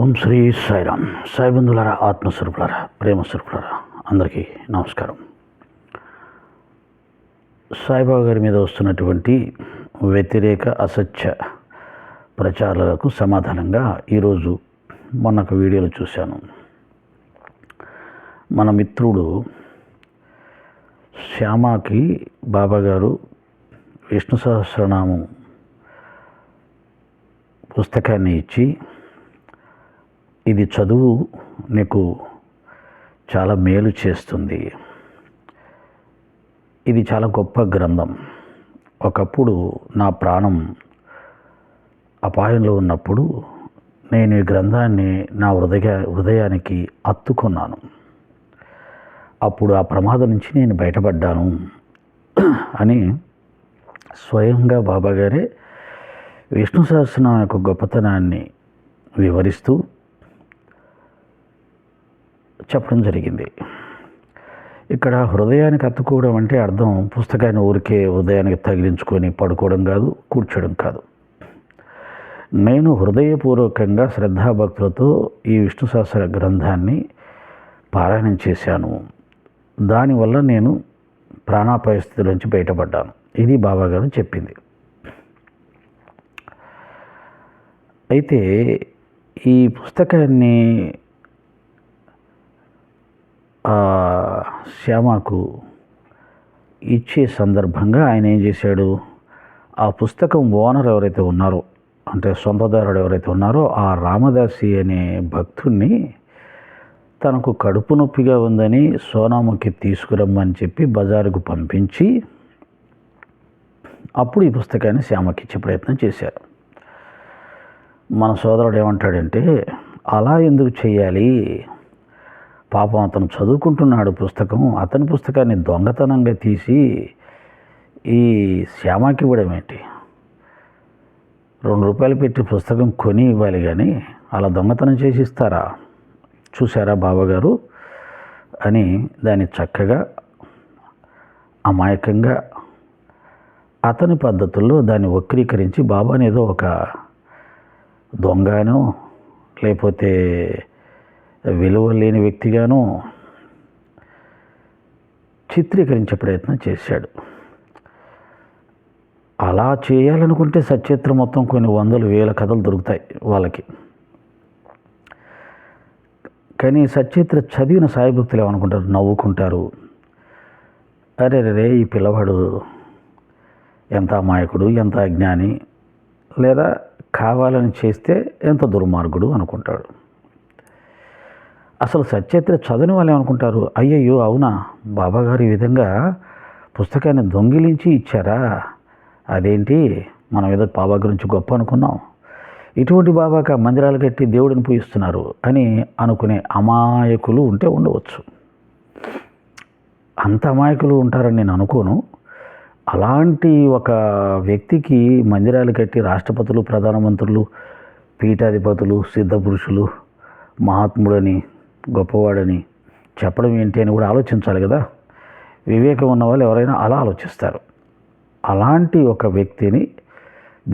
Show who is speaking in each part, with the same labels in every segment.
Speaker 1: ఓం శ్రీ సాయిరామ్. సాయిబంధులారా, ఆత్మస్వరూపులారా, ప్రేమస్వరూపులారా, అందరికీ నమస్కారం. సాయిబాబా గారి మీద వస్తున్నటువంటి వ్యతిరేక అసత్య ప్రచారాలకు సమాధానంగా ఈరోజు మొన్న ఒక వీడియోలో చూశాను. మన మిత్రుడు శ్యామకి బాబా గారు విష్ణు సహస్రనామం పుస్తకాన్ని ఇచ్చి, ఇది చదువు, నీకు చాలా మేలు చేస్తుంది, ఇది చాలా గొప్ప గ్రంథం, ఒకప్పుడు నా ప్రాణం అపాయంలో ఉన్నప్పుడు నేను ఈ గ్రంథాన్ని నా హృదయానికి అత్తుకున్నాను, అప్పుడు ఆ ప్రమాదం నుంచి నేను బయటపడ్డాను అని స్వయంగా బాబాగారే విష్ణు సహస్రనామం యొక్క గొప్పతనాన్ని వివరిస్తూ చెప్పడం జరిగింది. ఇక్కడ హృదయానికి అత్తుకోవడం అంటే అర్థం పుస్తకాన్ని ఊరికే హృదయానికి తగిలించుకొని పడుకోవడం కాదు, కూర్చోవడం కాదు. నేను హృదయపూర్వకంగా శ్రద్ధాభక్తులతో ఈ విష్ణు సహస్ర గ్రంథాన్ని పారాయణం చేశాను, దానివల్ల నేను ప్రాణాపాయ స్థితి నుంచి బయటపడ్డాను. ఇది బాబాగారు చెప్పింది. అయితే ఈ పుస్తకాన్ని శ్యామకు ఇచ్చే సందర్భంగా ఆయన ఏం చేశాడు, ఆ పుస్తకం ఓనర్ ఎవరైతే ఉన్నారో, అంటే సొంతదారుడు ఎవరైతే ఉన్నారో, ఆ రామదాసి అనే భక్తుడిని తనకు కడుపు నొప్పిగా ఉందని సోనాముఖి తీసుకురమ్మని చెప్పి బజారుకు పంపించి అప్పుడు ఈ పుస్తకాన్ని శ్యామకి ఇచ్చే ప్రయత్నం చేశారు. మన సోదరుడు ఏమంటాడంటే, అలా ఎందుకు చేయాలి, పాపం అతను చదువుకుంటున్నాడు పుస్తకం, అతని పుస్తకాన్ని దొంగతనంగా తీసి ఈ శ్యామకి ఇవ్వడం ఏంటి, ₹2 పెట్టి పుస్తకం కొని ఇవ్వాలి కానీ అలా దొంగతనం చేసి ఇస్తారా, చూసారా బాబాగారు అని దాన్ని చక్కగా అమాయకంగా అతని పద్ధతుల్లో దాన్ని వక్రీకరించి బాబాని ఏదో ఒక దొంగనో లేకపోతే విలువ లేని వ్యక్తిగానో చిత్రీకరించే ప్రయత్నం చేశాడు. అలా చేయాలనుకుంటే సచిత్ర మొత్తం కొన్ని 100,000 కథలు దొరుకుతాయి వాళ్ళకి. కానీ సచిత్ర చదివిన సాయి భక్తులు ఏమనుకుంటారు, నవ్వుకుంటారు, అరే రే ఈ పిల్లవాడు ఎంత అమాయకుడు, ఎంత అజ్ఞాని, లేదా కావాలని చేస్తే ఎంత దుర్మార్గుడు అనుకుంటాడు. అసలు సచిత్ర చదివిన వాళ్ళు ఏమనుకుంటారు, అయ్యయ్యో అవునా, బాబాగారు ఈ విధంగా పుస్తకాన్ని దొంగిలించి ఇచ్చారా, అదేంటి మనం ఏదో బాబా గురించి గొప్ప అనుకున్నాం, ఇటువంటి బాబాక మందిరాలు కట్టి దేవుడిని పూజిస్తున్నారు అని అనుకునే అమాయకులు ఉంటే ఉండవచ్చు. అంత అమాయకులు ఉంటారని నేను అనుకోను. అలాంటి ఒక వ్యక్తికి మందిరాలు కట్టి రాష్ట్రపతులు, ప్రధానమంత్రులు, పీఠాధిపతులు, సిద్ధపురుషులు, మహాత్ముడని, గొప్పవాడని చెప్పడం ఏంటి అని కూడా ఆలోచించాలి కదా. వివేకం ఉన్న వాళ్ళు ఎవరైనా అలా ఆలోచిస్తారు. అలాంటి ఒక వ్యక్తిని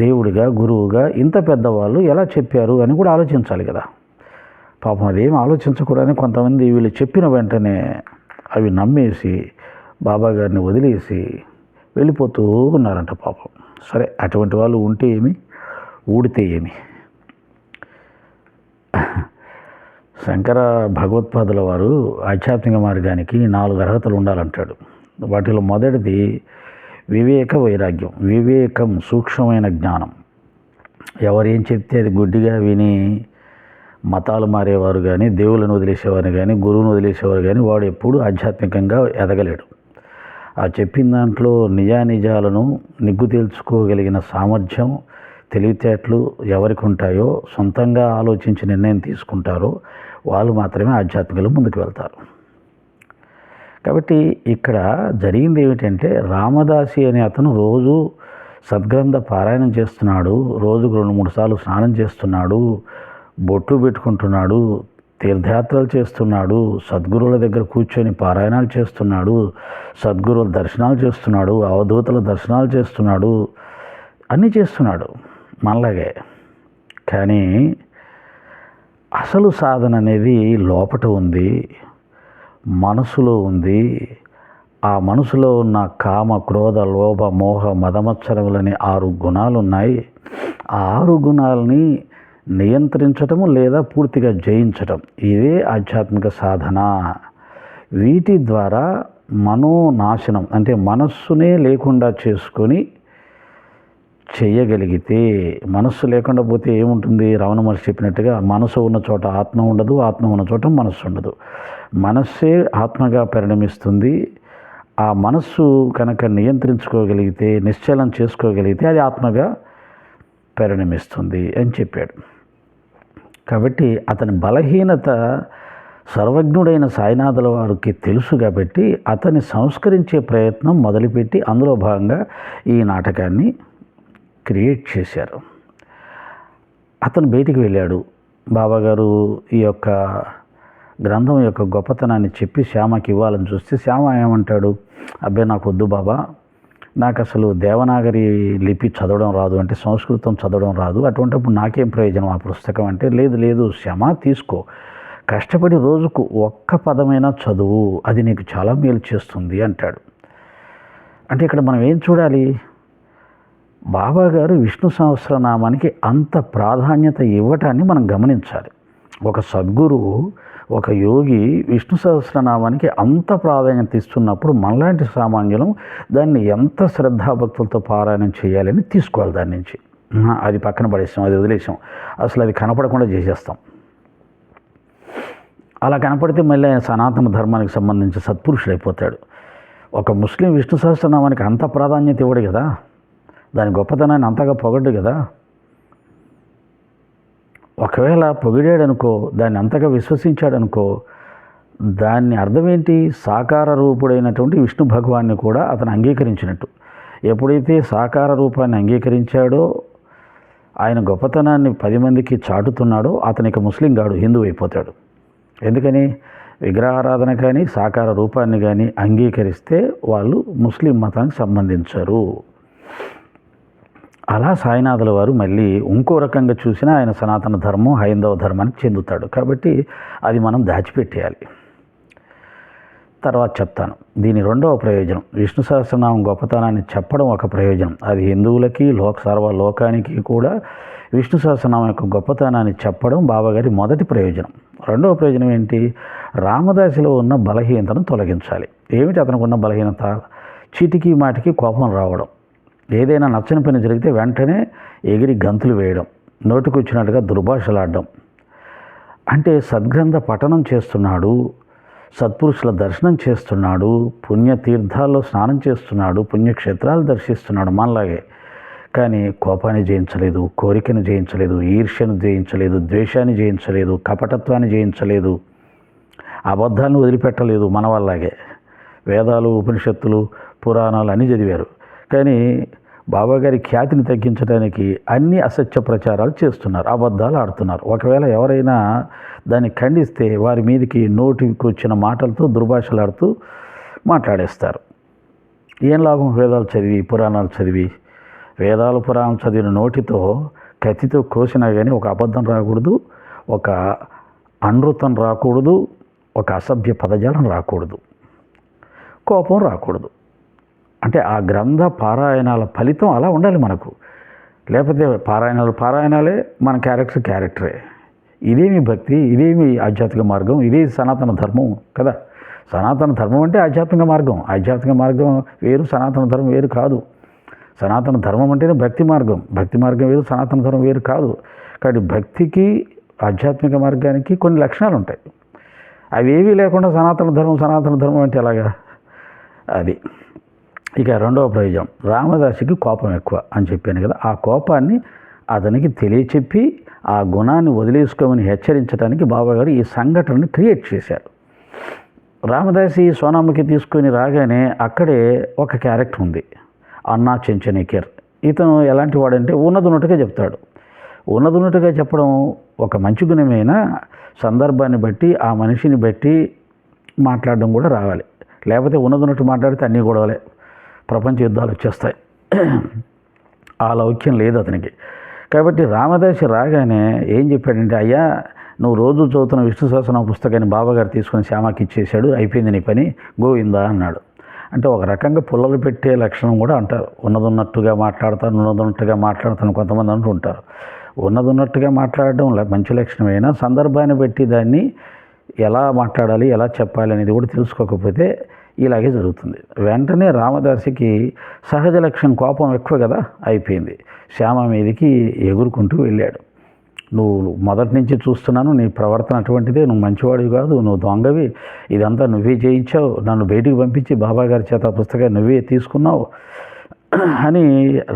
Speaker 1: దేవుడిగా, గురువుగా ఇంత పెద్దవాళ్ళు ఎలా చెప్పారు అని కూడా ఆలోచించాలి కదా. పాపం అదేం ఆలోచించకూడదని కొంతమంది వీళ్ళు చెప్పిన వెంటనే అవి నమ్మేసి బాబాగారిని వదిలేసి వెళ్ళిపోతూ ఉన్నారంట పాపం. సరే, అటువంటి వాళ్ళు ఉంటే ఏమి, ఊడితే ఏమి. శంకర భగవత్పాదుల వారు ఆధ్యాత్మిక మార్గానికి 4 అర్హతలు ఉండాలంటాడు. వాటిలో మొదటిది వివేక వైరాగ్యం. వివేకం సూక్ష్మమైన జ్ఞానం. ఎవరేం చెప్తే అది గుడ్డిగా విని మతాలు మారేవారు కానీ, దేవుళ్ళని వదిలేసేవారు కానీ, గురువుని వదిలేసేవారు కానీ వాడు ఎప్పుడు ఆధ్యాత్మికంగా ఎదగలేడు. ఆ చెప్పిన దాంట్లో నిజానిజాలను నిగ్గు తేల్చుకోగలిగిన సామర్థ్యం, తెలివితేటలు ఎవరికి ఉంటాయో, సొంతంగా ఆలోచించి నిర్ణయం తీసుకుంటారో వాళ్ళు మాత్రమే ఆధ్యాత్మికలో ముందుకు వెళ్తారు. కాబట్టి ఇక్కడ జరిగింది ఏమిటంటే, రామదాసి అనే అతను రోజు సద్గ్రంథ పారాయణం చేస్తున్నాడు, రోజుకు 2-3 సార్లు స్నానం చేస్తున్నాడు, బొట్టు పెట్టుకుంటున్నాడు, తీర్థయాత్రలు చేస్తున్నాడు, సద్గురువుల దగ్గర కూర్చొని పారాయణాలు చేస్తున్నాడు, సద్గురువుల దర్శనాలు చేస్తున్నాడు, అవధూతల దర్శనాలు చేస్తున్నాడు, అన్నీ చేస్తున్నాడు మనలాగే. కానీ అసలు సాధన అనేది లోపట ఉంది, మనసులో ఉంది. ఆ మనసులో ఉన్న కామ, క్రోధ, లోభ, మోహ, మదమత్సరములని 6 గుణాలు ఉన్నాయి. ఆ 6 గుణాలని నియంత్రించటము లేదా పూర్తిగా జయించటం, ఇదే ఆధ్యాత్మిక సాధన. వీటి ద్వారా మనోనాశనం అంటే మనస్సునే లేకుండా చేసుకొని చేయగలిగితే, మనస్సు లేకుండా పోతే ఏముంటుంది? రమణ మహర్షి చెప్పినట్టుగా మనసు ఉన్న చోట ఆత్మ ఉండదు, ఆత్మ ఉన్న చోట మనస్సు ఉండదు. మనస్సే ఆత్మగా పరిణమిస్తుంది. ఆ మనస్సు కనుక నియంత్రించుకోగలిగితే, నిశ్చలం చేసుకోగలిగితే అది ఆత్మగా పరిణమిస్తుంది అని చెప్పాడు. కాబట్టి అతని బలహీనత సర్వజ్ఞుడైన సాయినాథుల వారికి తెలుసు. కాబట్టి అతన్ని సంస్కరించే ప్రయత్నం మొదలుపెట్టి అందులో భాగంగా ఈ నాటకాన్ని క్రియేట్ చేశారు. అతను బయటికి వెళ్ళాడు. బాబాగారు ఈ యొక్క గ్రంథం యొక్క గొప్పతనాన్ని చెప్పి శ్యామకి ఇవ్వాలని చూస్తే శ్యామ ఏమంటాడు? అబ్బాయి నాకు వద్దు బాబా, నాకు అసలు దేవనాగరి లిపి చదవడం రాదు, అంటే సంస్కృతం చదవడం రాదు, అటువంటిప్పుడు నాకేం ప్రయోజనం ఆ పుస్తకం అంటే, లేదు లేదు శ్యామ తీసుకో, కష్టపడి రోజుకు ఒక్క పదమైనా చదువు, అది నీకు చాలా మేలు చేస్తుంది అంటాడు. అంటే ఇక్కడ మనం ఏం చూడాలి? బాబాగారు విష్ణు సహస్రనామానికి అంత ప్రాధాన్యత ఇవ్వటాన్ని మనం గమనించాలి. ఒక సద్గురువు, ఒక యోగి విష్ణు సహస్రనామానికి అంత ప్రాధాన్యత ఇస్తున్నప్పుడు మనలాంటి సామాన్యులం దాన్ని ఎంత శ్రద్ధాభక్తులతో పారాయణం చేయాలని తీసుకోవాలి. దాని నుంచి అది పక్కన పడేస్తాం, అది వదిలేసాం, అసలు అది కనపడకుండా చేసేస్తాం. అలా కనపడితే మళ్ళీ ఆయన సనాతన ధర్మానికి సంబంధించి సత్పురుషుడు అయిపోతాడు. ఒక ముస్లిం విష్ణు సహస్రనామానికి అంత ప్రాధాన్యత ఇవ్వడు కదా, దాని గొప్పతనాన్ని అంతగా పొగడ్డు కదా. ఒకవేళ పొగిడాడనుకో, దాన్ని అంతగా విశ్వసించాడనుకో, దాన్ని అర్థం ఏంటి? సాకార రూపుడైనటువంటి విష్ణు భగవాన్ని కూడా అతను అంగీకరించినట్టు. ఎప్పుడైతే సాకార రూపాన్ని అంగీకరించాడో, ఆయన గొప్పతనాన్ని 10 మందికి చాటుతున్నాడో, అతనికి ముస్లిం గాడు హిందువు అయిపోతాడు. ఎందుకని? విగ్రహారాధన కానీ సాకార రూపాన్ని కానీ అంగీకరిస్తే వాళ్ళు ముస్లిం మతానికి సంబంధించరు. అలా సాయినాథుల వారు మళ్ళీ ఇంకో రకంగా చూసినా ఆయన సనాతన ధర్మం, హైందవ ధర్మానికి చెందుతాడు. కాబట్టి అది మనం దాచిపెట్టేయాలి. తర్వాత చెప్తాను. దీని రెండవ ప్రయోజనం, విష్ణు సహస్రనామం గొప్పతనాన్ని చెప్పడం ఒక ప్రయోజనం. అది హిందువులకి, సర్వలోకానికి కూడా విష్ణు సహస్రనామం యొక్క గొప్పతనాన్ని చెప్పడం బాబాగారి మొదటి ప్రయోజనం. రెండవ ప్రయోజనం ఏంటి? రామదాసిలో ఉన్న బలహీనతను తొలగించాలి. ఏమిటి అతనికి ఉన్న బలహీనత? చీటికి మాటికి కోపం రావడం, ఏదైనా నచ్చని పని జరిగితే వెంటనే ఎగిరి గంతులు వేయడం, నోటికొచ్చినట్టుగా దుర్భాషలాడడం. అంటే సద్గ్రంథ పఠనం చేస్తున్నాడు, సత్పురుషుల దర్శనం చేస్తున్నాడు, పుణ్యతీర్థాల్లో స్నానం చేస్తున్నాడు, పుణ్యక్షేత్రాలు దర్శిస్తున్నాడు మనలాగే. కానీ కోపాన్ని జయించలేదు, కోరికను జయించలేదు, ఈర్ష్యను జయించలేదు, ద్వేషాన్ని జయించలేదు, కపటత్వాన్ని జయించలేదు, అబద్ధాలను వదిలిపెట్టలేదు మన వాళ్ళలాగే. వేదాలు, ఉపనిషత్తులు, పురాణాలు అన్నీ చదివారు. కానీ బాబాగారి ఖ్యాతిని తగ్గించడానికి అన్ని అసత్య ప్రచారాలు చేస్తున్నారు, అబద్ధాలు ఆడుతున్నారు. ఒకవేళ ఎవరైనా దాన్ని ఖండిస్తే వారి మీదకి నోటికి వచ్చిన మాటలతో దుర్భాషలాడుతూ మాట్లాడేస్తారు. ఏం లాభం? వేదాలు చదివి, పురాణాలు చదివి, వేదాలు పురాణాలు చదివిన నోటితో కత్తితో కోసినా కానీ ఒక అబద్ధం రాకూడదు, ఒక అనృతం రాకూడదు, ఒక అసభ్య పదజాలం రాకూడదు, కోపం రాకూడదు. అంటే ఆ గ్రంథ పారాయణాల ఫలితం అలా ఉండాలి మనకు. లేకపోతే పారాయణాలే, మన క్యారెక్టరే. ఇదేమి భక్తి, ఇదేమి ఆధ్యాత్మిక మార్గం, ఇదే సనాతన ధర్మం కదా. సనాతన ధర్మం అంటే ఆధ్యాత్మిక మార్గం. ఆధ్యాత్మిక మార్గం వేరు, సనాతన ధర్మం వేరు కాదు. సనాతన ధర్మం అంటేనే భక్తి మార్గం, భక్తి మార్గం వేరు, సనాతన ధర్మం వేరు కాదు. కాబట్టి భక్తికి, ఆధ్యాత్మిక మార్గానికి కొన్ని లక్షణాలు ఉంటాయి. అవి ఏవీ లేకుండా సనాతన ధర్మం అంటే ఎలాగా? అది. ఇక రెండవ ప్రయోజనం, రామదాసికి కోపం ఎక్కువ అని చెప్పాను కదా. ఆ కోపాన్ని అతనికి తెలియచెప్పి ఆ గుణాన్ని వదిలేసుకోమని హెచ్చరించడానికి బాబాగారు ఈ సంఘటనని క్రియేట్ చేశారు. రామదాసి సోనాముఖి తీసుకొని రాగానే అక్కడే ఒక క్యారెక్టర్ ఉంది, అన్నా చెంచనీకర్. ఇతను ఎలాంటి వాడంటే ఉన్నట్టుగా చెప్తాడు. ఉన్నట్టుగా చెప్పడం ఒక మంచి గుణమైన, సందర్భాన్ని బట్టి ఆ మనిషిని బట్టి మాట్లాడడం కూడా రావాలి. లేకపోతే ఉన్నట్టు మాట్లాడితే అన్నీ గొడవలే, ప్రపంచ యుద్ధాలు వచ్చేస్తాయి. ఆ లౌక్యం లేదు అతనికి. కాబట్టి రామదాసి రాగానే ఏం చెప్పాడంటే, అయ్యా నువ్వు రోజు చదువుతున్న విష్ణు సహస్రనామ పుస్తకాన్ని బాబాగారు తీసుకుని శ్యామకి ఇచ్చేశాడు, అయిపోయింది నీ పని, గోవిందా అన్నాడు. అంటే ఒక రకంగా పుల్లలు పెట్టే లక్షణం కూడా అంటారు. ఉన్నదన్నట్టుగా మాట్లాడతాను కొంతమంది అంటూ ఉంటారు. ఉన్నదన్నట్టుగా మాట్లాడడం మంచి లక్షణమైనా సందర్భాన్ని బట్టి దాన్ని ఎలా మాట్లాడాలి, ఎలా చెప్పాలి అనేది కూడా తెలుసుకోకపోతే ఇలాగే జరుగుతుంది. వెంటనే రామదాసికి సహజ లక్షణం కోపం ఎక్కువ కదా, అయిపోయింది. శ్యామ మీదకి ఎగురుకుంటూ వెళ్ళాడు. నువ్వు మొదటి నుంచి చూస్తున్నాను, నీ ప్రవర్తన అటువంటిదే, నువ్వు మంచివాడివి కాదు, నువ్వు దొంగవి, ఇదంతా నువ్వే చేయించావు, నన్ను బయటికి పంపించి బాబాగారి చేత పుస్తకాన్ని నువ్వే తీసుకున్నావు అని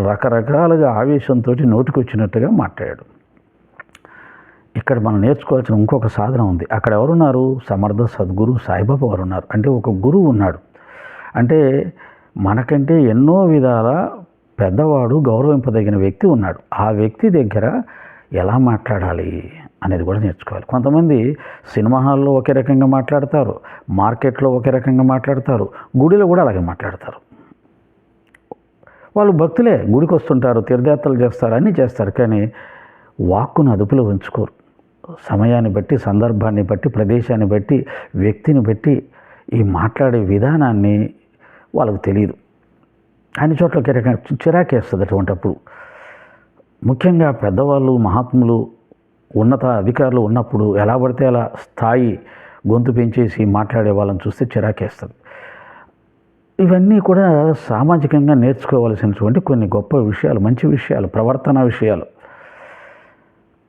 Speaker 1: రకరకాలుగా ఆవేశంతో నోటికొచ్చినట్టుగా మాట్లాడాడు. ఇక్కడ మనం నేర్చుకోవాల్సిన ఇంకొక సాధన ఉంది. అక్కడ ఎవరున్నారు? సమర్థ సద్గురు సాయిబాబా వారు ఉన్నారు. అంటే ఒక గురువు ఉన్నాడు. అంటే మనకంటే ఎన్నో విధాల పెద్దవాడు, గౌరవింపదగిన వ్యక్తి ఉన్నాడు. ఆ వ్యక్తి దగ్గర ఎలా మాట్లాడాలి అనేది కూడా నేర్చుకోవాలి. కొంతమంది సినిమా హాల్లో ఒకే రకంగా మాట్లాడతారు, మార్కెట్లో ఒకే రకంగా మాట్లాడతారు, గుడిలో కూడా అలాగే మాట్లాడతారు. వాళ్ళు భక్తులే, గుడికి వస్తుంటారు, తీర్థయాత్రలు చేస్తారు, అన్నీ చేస్తారు, కానీ వాక్కును అదుపులో ఉంచుకోరు. సమయాన్ని బట్టి, సందర్భాన్ని బట్టి, ప్రదేశాన్ని బట్టి, వ్యక్తిని బట్టి ఈ మాట్లాడే విధానాన్ని వాళ్ళకు తెలియదు. అన్ని చోట్ల చిరాకేస్తుంది అటువంటిప్పుడు. ముఖ్యంగా పెద్దవాళ్ళు, మహాత్ములు, ఉన్నత అధికారులు ఉన్నప్పుడు ఎలా పడితే అలా స్థాయి గొంతు పెంచేసి మాట్లాడే వాళ్ళని చూస్తే చిరాకేస్తుంది. ఇవన్నీ కూడా సామాజికంగా నేర్చుకోవాల్సినటువంటి కొన్ని గొప్ప విషయాలు, మంచి విషయాలు, ప్రవర్తన విషయాలు.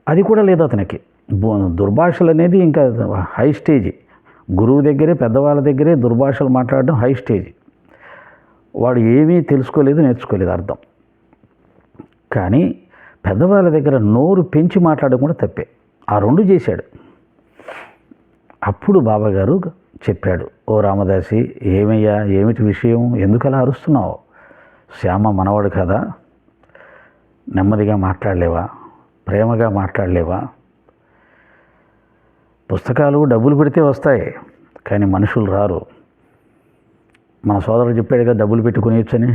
Speaker 1: అది కూడా లేదు అతనికి. దుర్భాషలు అనేది ఇంకా హై స్టేజీ. గురువు దగ్గరే, పెద్దవాళ్ళ దగ్గరే దుర్భాషలు మాట్లాడడం హై స్టేజీ. వాడు ఏమీ తెలుసుకోలేదు, నేర్చుకోలేదు అర్థం. కానీ పెద్దవాళ్ళ దగ్గర నోరు పెంచి మాట్లాడడం కూడా తప్పే. ఆ రెండు చేశాడు. అప్పుడు బాబాగారు చెప్పాడు, ఓ రామదాసి, ఏమయ్యా, ఏమిటి విషయం, ఎందుకు అలా అరుస్తున్నావు? శ్యామ మనవాడు కదా, నెమ్మదిగా మాట్లాడలేవా, ప్రేమగా మాట్లాడలేవా? పుస్తకాలు డబ్బులు పెడితే వస్తాయి, కానీ మనుషులు రారు. మన సోదరుడు చెప్పాడు కదా, డబ్బులు పెట్టి కొనియొచ్చని.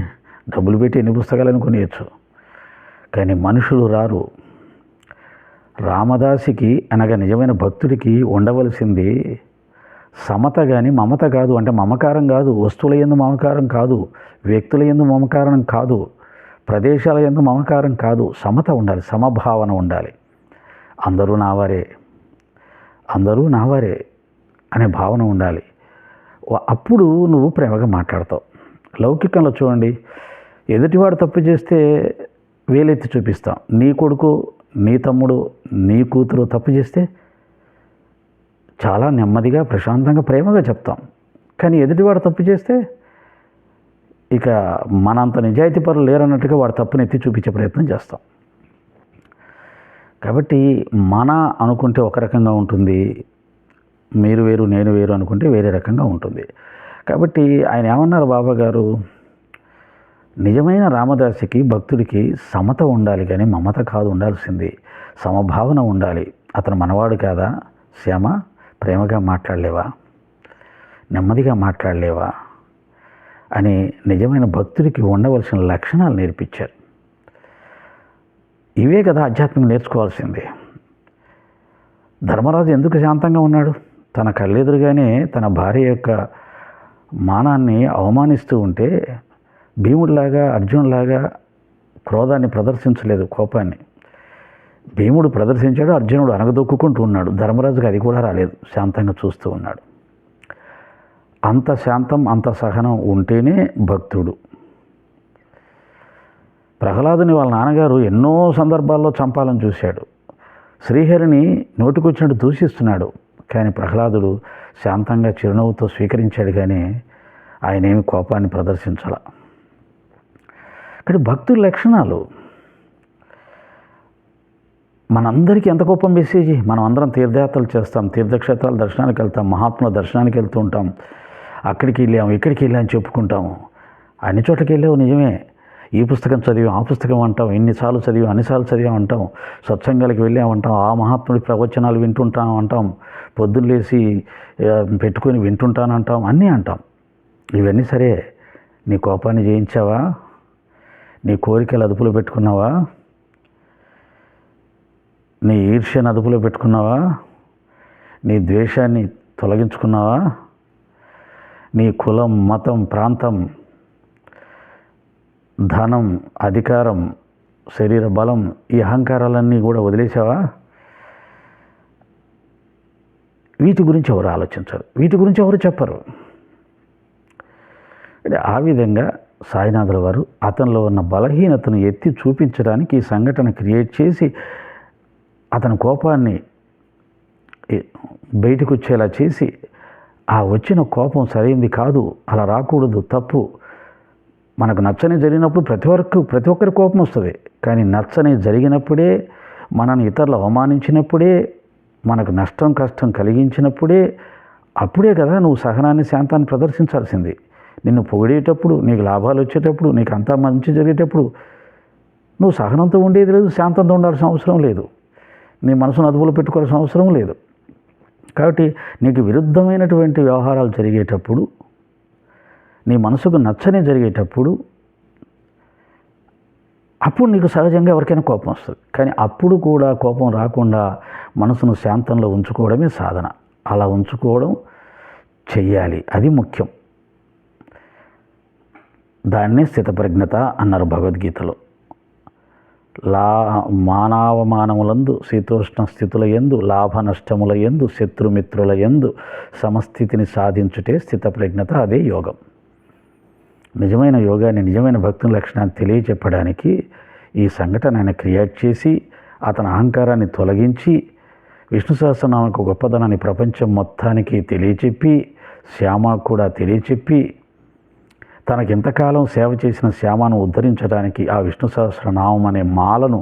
Speaker 1: డబ్బులు పెట్టి ఎన్ని పుస్తకాలను కొనియచ్చు, కానీ మనుషులు రారు. రామదాసికి అనగా నిజమైన భక్తుడికి ఉండవలసింది సమత కానీ మమత కాదు. అంటే మమకారం కాదు, వస్తువుల యందు మమకారం కాదు, వ్యక్తుల యందు మమకారం కాదు, ప్రదేశాల యందు మమకారం కాదు. సమత ఉండాలి, సమభావన ఉండాలి. అందరూ నావారే, అందరూ నావారే అనే భావన ఉండాలి. అప్పుడు నువ్వు ప్రేమగా మాట్లాడతావు. లౌకికంలో చూడండి, ఎదుటివాడు తప్పు చేస్తే వేలెత్తి చూపిస్తాం. నీ కొడుకు, నీ తమ్ముడు, నీ కూతురు తప్పు చేస్తే చాలా నెమ్మదిగా, ప్రశాంతంగా, ప్రేమగా చెప్తాం. కానీ ఎదుటివాడు తప్పు చేస్తే ఇక మనంత నిజాయితీ పరులు లేరన్నట్టుగా వాడు తప్పుని ఎత్తి చూపించే ప్రయత్నం చేస్తాం. కాబట్టి మన అనుకుంటే ఒక రకంగా ఉంటుంది, మీరు వేరు నేను వేరు అనుకుంటే వేరే రకంగా ఉంటుంది. కాబట్టి ఆయన ఏమన్నారు బాబాగారు, నిజమైన రామదాసికి, భక్తుడికి సమత ఉండాలి కానీ మమత కాదు ఉండాల్సింది, సమభావన ఉండాలి. అతను మనవాడు కాదా శ్యామ, ప్రేమగా మాట్లాడలేవా, నెమ్మదిగా మాట్లాడలేవా అని నిజమైన భక్తుడికి ఉండవలసిన లక్షణాలు నేర్పించారు. ఇవే కదా ఆధ్యాత్మికంగా నేర్చుకోవాల్సింది. ధర్మరాజు ఎందుకు శాంతంగా ఉన్నాడు? తన కళ్ళెదురుగానే తన భార్య యొక్క మానాన్ని అవమానిస్తూ ఉంటే భీముడిలాగా, అర్జునుడిలాగా క్రోధాన్ని ప్రదర్శించలేదు, కోపాన్ని. భీముడు ప్రదర్శించాడు, అర్జునుడు అనగదొక్కుంటూ ఉన్నాడు. ధర్మరాజుకి అది కూడా రాలేదు, శాంతంగా చూస్తూ ఉన్నాడు. అంత శాంతం, అంత సహనం ఉంటేనే భక్తుడు. ప్రహ్లాదుని వాళ్ళ నాన్నగారు ఎన్నో సందర్భాల్లో చంపాలని చూశాడు. శ్రీహరిని నోటికొచ్చినట్టు దూషిస్తున్నాడు, కానీ ప్రహ్లాదుడు శాంతంగా చిరునవ్వుతో స్వీకరించాడు, కానీ ఆయన ఏమి కోపాన్ని ప్రదర్శించాల. కానీ భక్తుల లక్షణాలు మనందరికీ ఎంత గొప్ప మెసేజీ. మనం అందరం తీర్థయాత్రలు చేస్తాం, తీర్థక్షేత్రాల దర్శనానికి వెళ్తాం, మహాత్ముల దర్శనానికి వెళ్తూ ఉంటాం. అక్కడికి వెళ్ళాము, ఇక్కడికి వెళ్ళామని చెప్పుకుంటాము. అన్ని చోట్లకి వెళ్ళావు నిజమే. ఈ పుస్తకం చదివాం, ఆ పుస్తకం అంటాం, ఎన్నిసార్లు చదివాం, అన్నిసార్లు చదివాం అంటాం. సత్సంగాలకు వెళ్ళామంటాం, ఆ మహాత్ముడి ప్రవచనాలు వింటుంటాం అంటాం, పొద్దున్న లేచి పెట్టుకొని వింటుంటానంటాం, అన్నీ అంటాం. ఇవన్నీ సరే, నీ కోపాన్ని జయించావా? నీ కోరికలు అదుపులో పెట్టుకున్నావా? నీ ఈర్ష్యను అదుపులో పెట్టుకున్నావా? నీ ద్వేషాన్ని తొలగించుకున్నావా? నీ కులం, మతం, ప్రాంతం, ధనం, అధికారం, శరీర బలం, ఈ అహంకారాలన్నీ కూడా వదిలేసావా? వీటి గురించి ఎవరు ఆలోచించరు, వీటి గురించి ఎవరు చెప్పరు. ఆ విధంగా సాయినాథుల వారు అతనిలో ఉన్న బలహీనతను ఎత్తి చూపించడానికి ఈ సంఘటన క్రియేట్ చేసి అతని కోపాన్ని బయటకు వచ్చేలా చేసి, ఆ వచ్చిన కోపం సరైంది కాదు, అలా రాకూడదు, తప్పు. మనకు నచ్చని జరిగినప్పుడు ప్రతి ఒక్కరి కోపం వస్తుంది. కానీ నచ్చని జరిగినప్పుడే, మనని ఇతరులు అవమానించినప్పుడే, మనకు నష్టం కష్టం కలిగించినప్పుడే, అప్పుడే కదా నువ్వు సహనాన్ని, శాంతాన్ని ప్రదర్శించాల్సింది. నిన్ను పొగిడేటప్పుడు, నీకు లాభాలు వచ్చేటప్పుడు, నీకు అంతా మంచి జరిగేటప్పుడు నువ్వు సహనంతో ఉండేది లేదు, శాంతంతో ఉండాల్సిన అవసరం లేదు, నీ మనసును అదుపులో పెట్టుకోవాల్సిన అవసరం లేదు. కాబట్టి నీకు విరుద్ధమైనటువంటి వ్యవహారాలు జరిగేటప్పుడు, నీ మనసుకు నచ్చని జరిగేటప్పుడు, అప్పుడు నీకు సహజంగా ఎవరికైనా కోపం వస్తుంది. కానీ అప్పుడు కూడా కోపం రాకుండా మనసును శాంతంలో ఉంచుకోవడమే సాధన. అలా ఉంచుకోవడం చెయ్యాలి, అది ముఖ్యం. దాన్నే స్థితప్రజ్ఞత అన్నారు భగవద్గీతలో. మానవమానములందు, శీతోష్ణ స్థితుల యందు, లాభ నష్టముల యందు, శత్రుమిత్రుల యందు సమస్థితిని సాధించుటే స్థితప్రజ్ఞత, అదే యోగం. నిజమైన యోగాన్ని, నిజమైన భక్తుల లక్షణాన్ని తెలియచెప్పడానికి ఈ సంఘటన ఆయన క్రియేట్ చేసి అతని అహంకారాన్ని తొలగించి విష్ణు సహస్రనామకు గొప్పదనాన్ని ప్రపంచం మొత్తానికి తెలియచెప్పి, శ్యామ కూడా తెలియచెప్పి, తనకి ఎంతకాలం సేవ చేసిన శ్యామను ఉద్ధరించడానికి ఆ విష్ణు సహస్రనామం అనే మాలను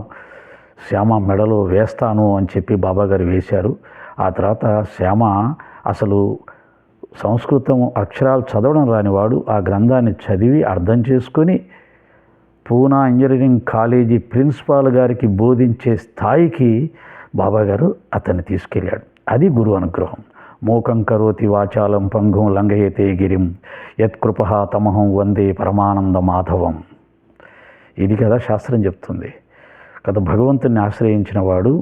Speaker 1: శ్యామ మెడలో వేస్తాను అని చెప్పి బాబాగారు వేశారు. ఆ తర్వాత శ్యామ అసలు సంస్కృతం అక్షరాలు చదవడం రానివాడు ఆ గ్రంథాన్ని చదివి అర్థం చేసుకొని పూనా ఇంజనీరింగ్ కాలేజీ ప్రిన్సిపాల్ గారికి బోధించే స్థాయికి బాబాగారు అతన్ని తీసుకెళ్ళాడు. అది గురు అనుగ్రహం. మూకం కరోతి వాచాలం పంగుం లంఘయతే గిరిం యత్కృప తమహం వందే పరమానంద మాధవం. ఇది కదా శాస్త్రం చెప్తుంది కదా. భగవంతుని ఆశ్రయించిన వాడు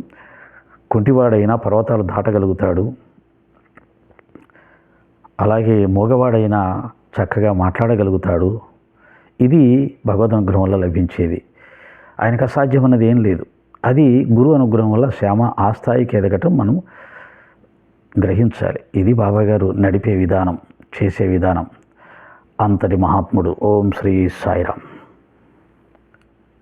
Speaker 1: కుంటివాడైనా పర్వతాలు దాటగలుగుతాడు, అలాగే మూగవాడైనా చక్కగా మాట్లాడగలుగుతాడు. ఇది భగవద్ అనుగ్రహం వల్ల లభించేది. ఆయనకు అసాధ్యమన్నది ఏం లేదు. అది గురు అనుగ్రహం వల్ల శ్యామ ఆ స్థాయికి ఎదగటం మనం గ్రహించాలి. ఇది బాబాగారు నడిపే విధానం, చేసే విధానం. అంతటి మహాత్ముడు. ఓం శ్రీ సాయిరామ్.